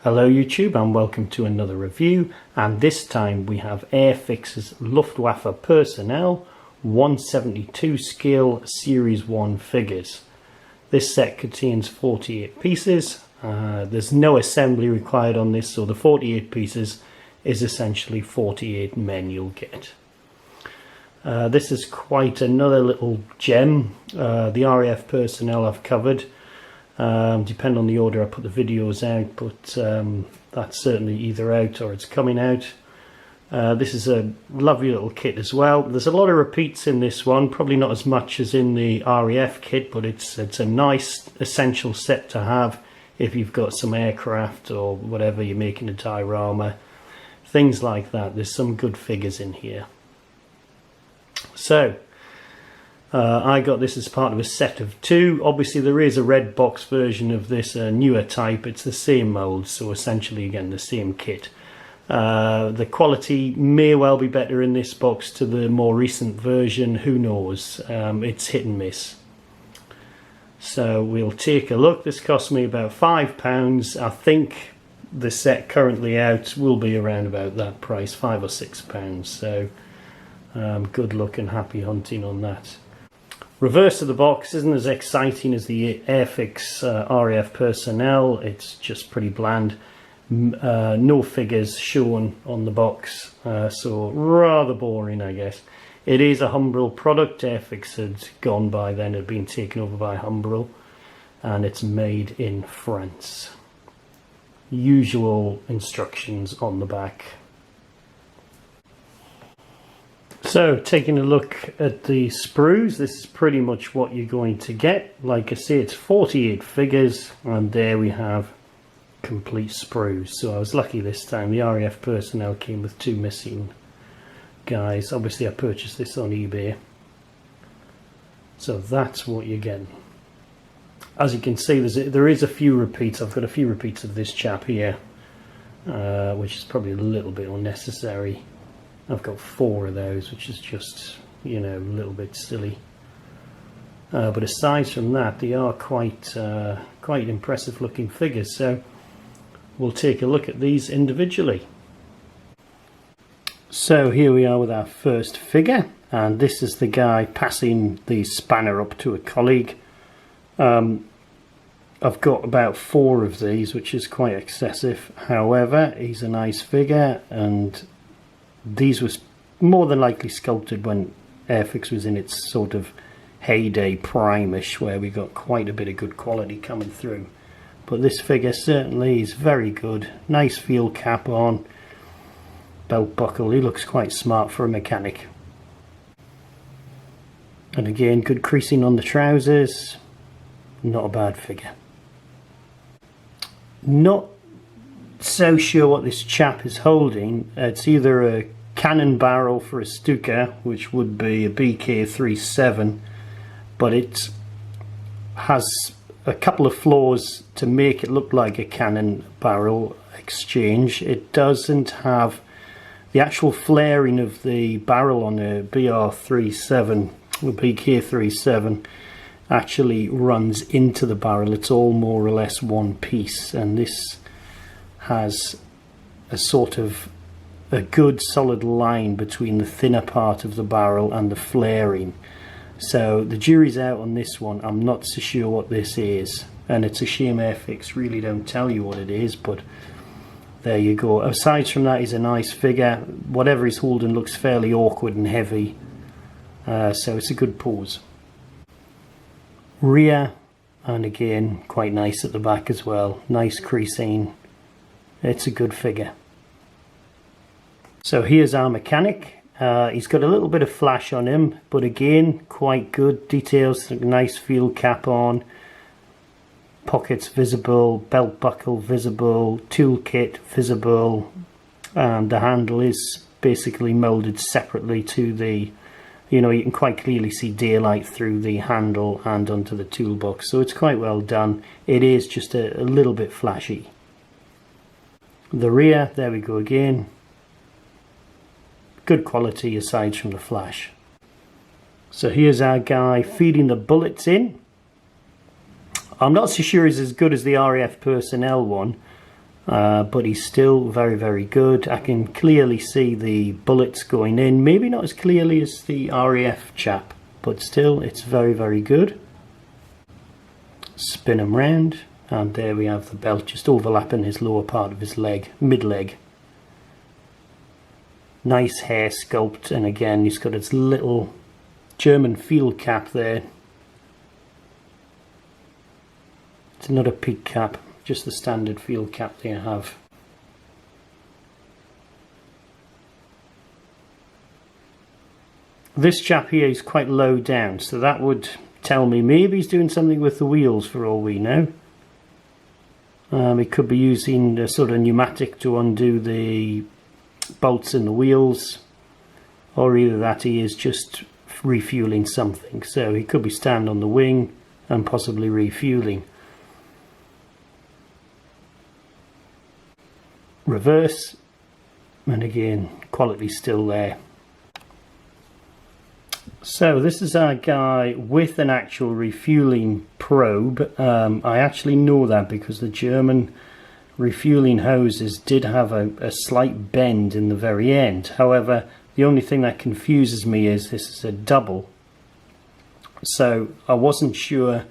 Hello YouTube and welcome to another review, and this time we have AIRFIX's Luftwaffe Personnel 172 scale Series 1 figures. This set contains 48 pieces. There's no assembly required on this, so the 48 pieces is essentially 48 men you'll get. This is quite another little gem. The RAF personnel I've covered. Depending on the order I put the videos out, but that's certainly either out or it's coming out. This is a lovely little kit as well. There's a lot of repeats in this one, probably not as much as in the RAF kit, but it's a nice essential set to have if you've got some aircraft or whatever you're making a diorama, things like that. There's some good figures in here. So I got this as part of a set of two. Obviously there is a red box version of this, newer type. It's the same mold, so essentially again the same kit. The quality may well be better in this box to the more recent version, who knows. It's hit and miss. So we'll take a look. This cost me about £5. I think the set currently out will be around about that price, £5 or £6. So good luck and happy hunting on that. Reverse of the box isn't as exciting as the AIRFIX RAF Personnel. It's just pretty bland. No figures shown on the box, so rather boring, I guess. It is a Humbrol product. AIRFIX had gone by then, had been taken over by Humbrol, and it's made in France. Usual instructions on the back. So, taking a look at the sprues, this is pretty much what you're going to get. Like I say, it's 48 figures, and there we have complete sprues. So I was lucky this time. The RAF personnel came with two missing guys. Obviously I purchased this on eBay. So that's what you're getting. As you can see, there is a few repeats. I've got a few repeats of this chap here, which is probably a little bit unnecessary. I've got 4 of those, which is just, you know, a little bit silly. But aside from that, they are quite impressive looking figures. So we'll take a look at these individually. So here we are with our first figure, and this is the guy passing the spanner up to a colleague. I've got about 4 of these, which is quite excessive. However, he's a nice figure, and these was more than likely sculpted when AIRFIX was in its sort of heyday, prime-ish, where we got quite a bit of good quality coming through. But this figure certainly is very good. Nice field cap on, belt buckle. He looks quite smart for a mechanic. And again, good creasing on the trousers. Not a bad figure. Not so sure what this chap is holding. It's either a cannon barrel for a Stuka, which would be a BK-37, but it has a couple of flaws to make it look like a cannon barrel exchange. It doesn't have the actual flaring of the barrel on a BR-37, the BK-37 actually runs into the barrel. It's all more or less one piece, and this has a sort of a good solid line between the thinner part of the barrel and the flaring. So the jury's out on this one. I'm not so sure what this is, and it's a shame AIRFIX really don't tell you what it is, but there you go. Aside from that, he's a nice figure. Whatever he's holding looks fairly awkward and heavy, so it's a good pose. Rear, and again quite nice at the back as well. Nice creasing. It's a good figure. So here's our mechanic. He's got a little bit of flash on him, but again quite good details. Nice field cap on, pockets visible, belt buckle visible, toolkit visible, and the handle is basically molded separately to the, you know, you can quite clearly see daylight through the handle and onto the toolbox, so it's quite well done. It is just a little bit flashy. The rear, there we go again. Good quality aside from the flash. So here's our guy feeding the bullets in. I'm not so sure he's as good as the RAF personnel one. but he's still very good. I can clearly see the bullets going in, maybe not as clearly as the RAF chap, but still it's very good. Spin him round, and there we have the belt just overlapping his lower part of his leg, mid-leg. Nice hair sculpt, and again he's got his little German field cap there. It's not a peak cap, just the standard field cap they have. This chap here is quite low down, so that would tell me maybe he's doing something with the wheels for all we know. He could be using a sort of pneumatic to undo the bolts in the wheels, or either that he is just refueling something. So he could be standing on the wing and possibly refueling. Reverse, and again quality still there. So this is our guy with an actual refueling probe. I actually know that because the German refueling hoses did have a slight bend in the very end. However, the only thing that confuses me is this is a double, so I wasn't sure,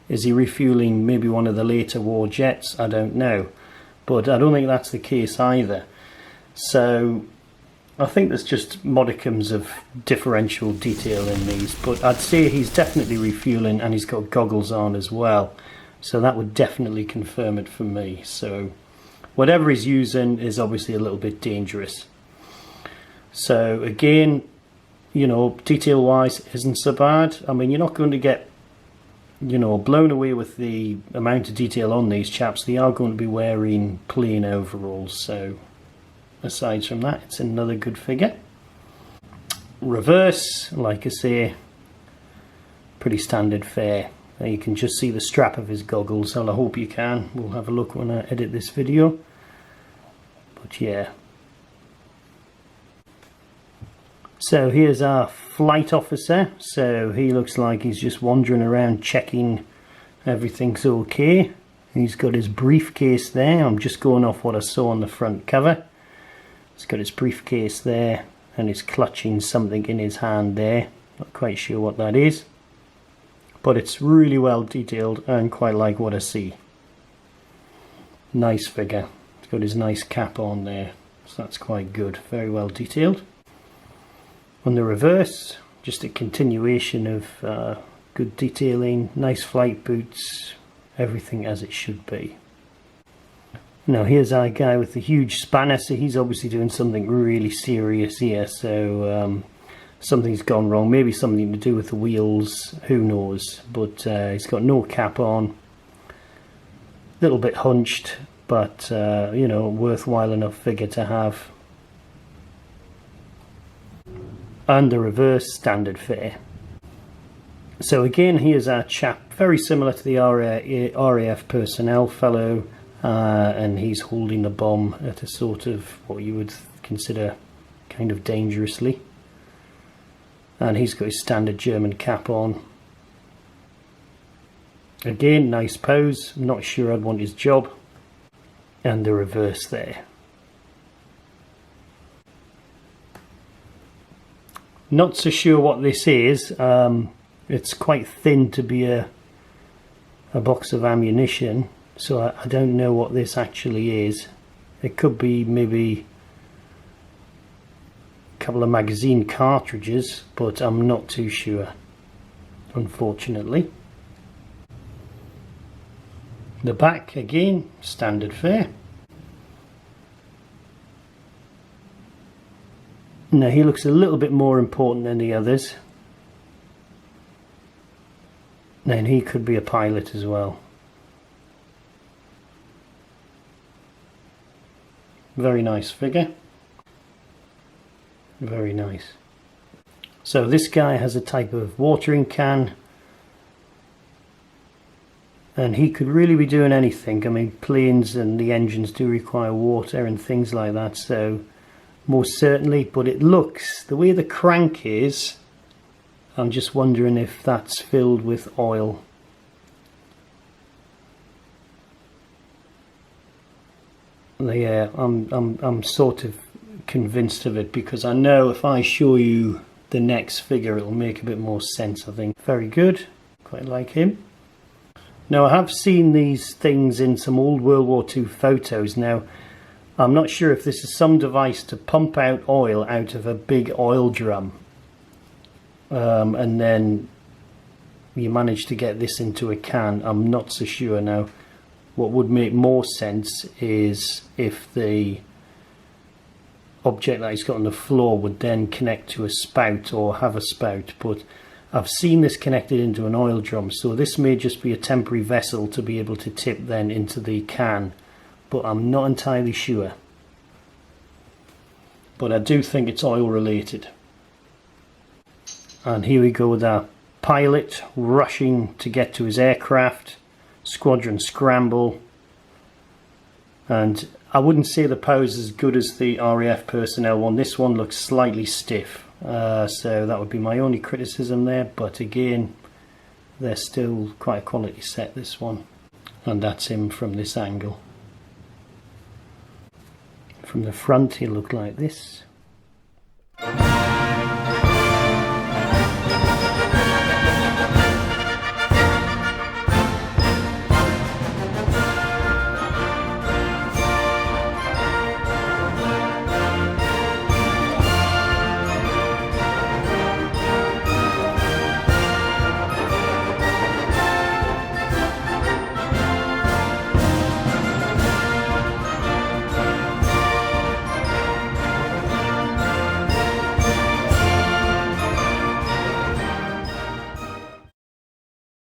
is he refueling maybe one of the later war jets? I don't know, but I don't think that's the case either. So I think there's just modicums of differential detail in these, but I'd say he's definitely refueling, and he's got goggles on as well, so that would definitely confirm it for me. So whatever he's using is obviously a little bit dangerous. So again, you know, detail wise isn't so bad. I mean, you're not going to get, you know, blown away with the amount of detail on these chaps. They are going to be wearing plain overalls, so aside from that, it's another good figure. Reverse, like I say, pretty standard fare. You can just see the strap of his goggles. Well, I hope you can. We'll have a look when I edit this video. But yeah. So here's our flight officer. So he looks like he's just wandering around checking everything's okay. He's got his briefcase there. I'm just going off what I saw on the front cover. He's got his briefcase there, and he's clutching something in his hand there. Not quite sure what that is, but it's really well detailed and quite like what I see. Nice figure. He's got his nice cap on there, so that's quite good. Very well detailed. On the reverse, just a continuation of good detailing, nice flight boots, everything as it should be. Now here's our guy with the huge spanner, so he's obviously doing something really serious here. So something's gone wrong, maybe something to do with the wheels, who knows. But he's got no cap on, a little bit hunched, but you know, worthwhile enough figure to have. And the reverse, standard fare. So again, here's our chap, very similar to the RAF personnel fellow. And he's holding a bomb at a sort of what you would consider kind of dangerously, and he's got his standard German cap on. Again, nice pose. I'm not sure I'd want his job. And the reverse there. Not so sure what this is. It's quite thin to be a box of ammunition. So I don't know what this actually is. It could be maybe a couple of magazine cartridges, but I'm not too sure, unfortunately. The back, again, standard fare. Now he looks a little bit more important than the others. Then he could be a pilot as well. Very nice figure. Very nice. So this guy has a type of watering can, and he could really be doing anything. I mean, planes and the engines do require water and things like that, so most certainly. But it looks, the way the crank is, I'm just wondering if that's filled with oil. Yeah, I'm sort of convinced of it, because I know if I show you the next figure it'll make a bit more sense, I think. Very good, quite like him. Now, I have seen these things in some old World War II photos. Now, I'm not sure if this is some device to pump out oil out of a big oil drum, and then you manage to get this into a can. I'm not so sure now. What would make more sense is if the object that he's got on the floor would then connect to a spout or have a spout, but I've seen this connected into an oil drum, so this may just be a temporary vessel to be able to tip then into the can, but I'm not entirely sure. But I do think it's oil related. And here we go with our pilot rushing to get to his aircraft. Squadron scramble. And I wouldn't say the pose is as good as the RAF personnel one. This one looks slightly stiff, so that would be my only criticism there, but again, they're still quite a quality set, this one. And that's him from this angle. From the front he'll look like this.